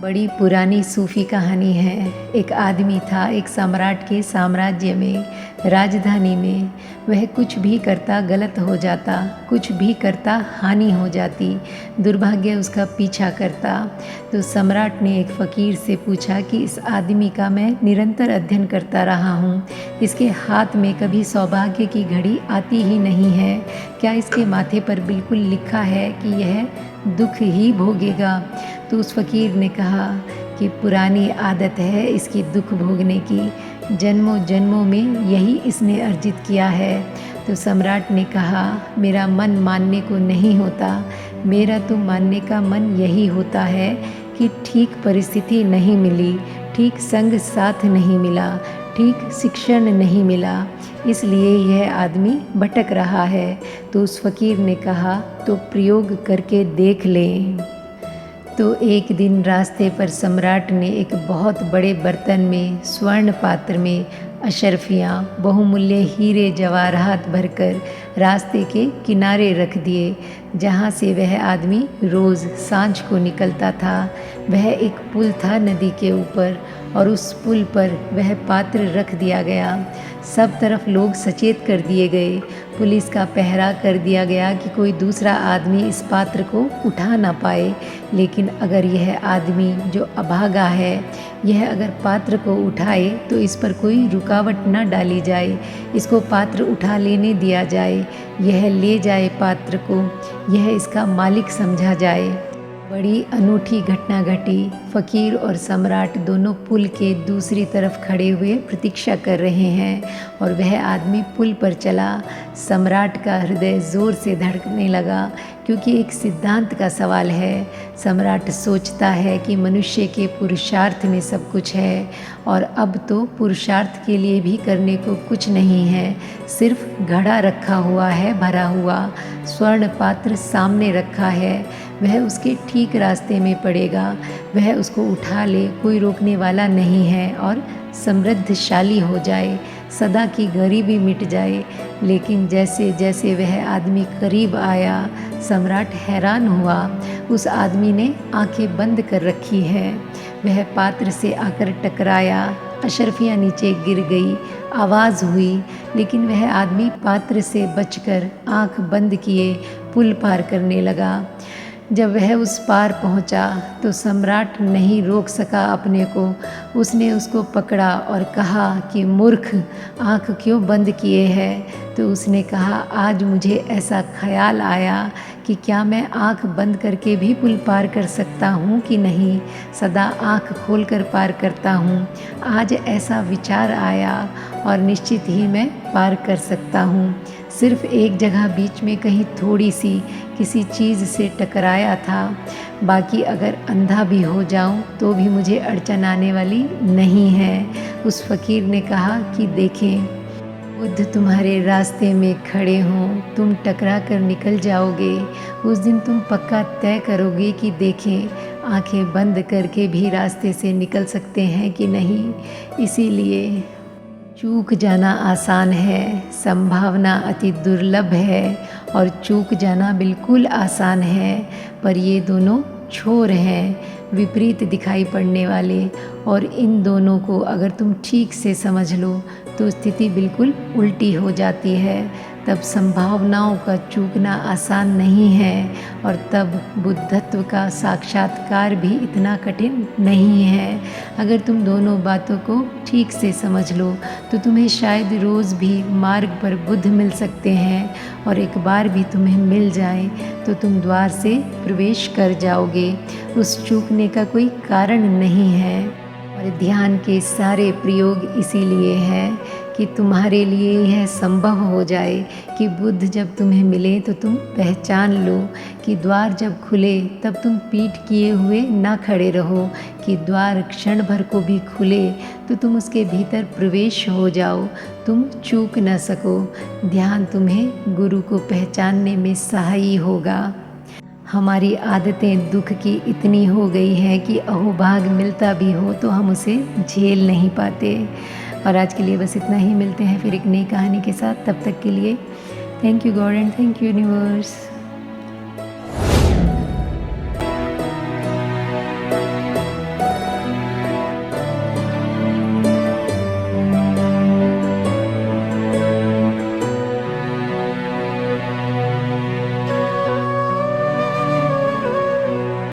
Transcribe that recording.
बड़ी पुरानी सूफ़ी कहानी है। एक आदमी था एक सम्राट के साम्राज्य में, राजधानी में। वह कुछ भी करता गलत हो जाता, कुछ भी करता हानि हो जाती, दुर्भाग्य उसका पीछा करता। तो सम्राट ने एक फ़कीर से पूछा कि इस आदमी का मैं निरंतर अध्ययन करता रहा हूँ, इसके हाथ में कभी सौभाग्य की घड़ी आती ही नहीं है। क्या इसके माथे पर बिल्कुल लिखा है कि यह दुख ही भोगेगा? तो उस फ़कीर ने कहा कि पुरानी आदत है इसकी दुख भोगने की, जन्मों जन्मों में यही इसने अर्जित किया है। तो सम्राट ने कहा, मेरा मन मानने को नहीं होता, मेरा तो मानने का मन यही होता है कि ठीक परिस्थिति नहीं मिली, ठीक संग साथ नहीं मिला, ठीक शिक्षण नहीं मिला, इसलिए यह आदमी भटक रहा है। तो उस फ़कीर ने कहा, तो प्रयोग करके देख लें। तो एक दिन रास्ते पर सम्राट ने एक बहुत बड़े बर्तन में स्वर्ण पात्र में अशर्फियाँ, बहुमूल्य हीरे जवाहरात भरकर रास्ते के किनारे रख दिए, जहाँ से वह आदमी रोज़ सांझ को निकलता था। वह एक पुल था नदी के ऊपर, और उस पुल पर वह पात्र रख दिया गया। सब तरफ लोग सचेत कर दिए गए, पुलिस का पहरा कर दिया गया कि कोई दूसरा आदमी इस पात्र को उठा ना पाए। लेकिन अगर यह आदमी जो अभागा है, यह अगर पात्र को उठाए तो इस पर कोई रुकावट न डाली जाए, इसको पात्र उठा लेने दिया जाए, यह ले जाए पात्र को, यह इसका मालिक समझा जाए। बड़ी अनूठी घटना घटी। फ़कीर और सम्राट दोनों पुल के दूसरी तरफ खड़े हुए प्रतीक्षा कर रहे हैं, और वह आदमी पुल पर चला। सम्राट का हृदय ज़ोर से धड़कने लगा, क्योंकि एक सिद्धांत का सवाल है। सम्राट सोचता है कि मनुष्य के पुरुषार्थ में सब कुछ है, और अब तो पुरुषार्थ के लिए भी करने को कुछ नहीं है, सिर्फ घड़ा रखा हुआ है भरा हुआ, स्वर्ण पात्र सामने रखा है, वह उसके ठीक रास्ते में पड़ेगा, वह उसको उठा ले, कोई रोकने वाला नहीं है, और समृद्धशाली हो जाए, सदा की गरीबी मिट जाए। लेकिन जैसे जैसे वह आदमी करीब आया, सम्राट हैरान हुआ। उस आदमी ने आंखें बंद कर रखी है। वह पात्र से आकर टकराया, अशर्फियाँ नीचे गिर गई, आवाज़ हुई, लेकिन वह आदमी पात्र से बचकर आंख बंद किए पुल पार करने लगा। जब वह उस पार पहुंचा तो सम्राट नहीं रोक सका अपने को। उसने उसको पकड़ा और कहा कि मूर्ख, आँख क्यों बंद किए है? तो उसने कहा, आज मुझे ऐसा ख्याल आया कि क्या मैं आँख बंद करके भी पुल पार कर सकता हूँ कि नहीं, सदा आँख खोलकर पार करता हूँ। आज ऐसा विचार आया और निश्चित ही मैं पार कर सकता हूँ। सिर्फ एक जगह बीच में कहीं थोड़ी सी किसी चीज़ से टकराया था, बाकी अगर अंधा भी हो जाऊं तो भी मुझे अड़चन आने वाली नहीं है। उस फ़कीर ने कहा कि देखें, बुद्ध तुम्हारे रास्ते में खड़े हों, तुम टकरा कर निकल जाओगे। उस दिन तुम पक्का तय करोगे कि देखें, आंखें बंद करके भी रास्ते से निकल सकते हैं कि नहीं। इसीलिए चूक जाना आसान है, संभावना अति दुर्लभ है, और चूक जाना बिल्कुल आसान है। पर ये दोनों छोर हैं, विपरीत दिखाई पड़ने वाले, और इन दोनों को अगर तुम ठीक से समझ लो तो स्थिति बिल्कुल उल्टी हो जाती है। तब संभावनाओं का चूकना आसान नहीं है, और तब बुद्धत्व का साक्षात्कार भी इतना कठिन नहीं है। अगर तुम दोनों बातों को ठीक से समझ लो तो तुम्हें शायद रोज़ भी मार्ग पर बुद्ध मिल सकते हैं, और एक बार भी तुम्हें मिल जाए तो तुम द्वार से प्रवेश कर जाओगे। उस चूकने का कोई कारण नहीं है। और ध्यान के सारे प्रयोग इसीलिए हैं कि तुम्हारे लिए यह संभव हो जाए कि बुद्ध जब तुम्हें मिले तो तुम पहचान लो कि द्वार जब खुले तब तुम पीठ किए हुए ना खड़े रहो, कि द्वार क्षण भर को भी खुले तो तुम उसके भीतर प्रवेश हो जाओ, तुम चूक न सको। ध्यान तुम्हें गुरु को पहचानने में सहायी होगा। हमारी आदतें दुख की इतनी हो गई हैं कि अहोभाग मिलता भी हो तो हम उसे झेल नहीं पाते। और आज के लिए बस इतना ही। मिलते हैं फिर एक नई कहानी के साथ। तब तक के लिए thank you God and thank you universe.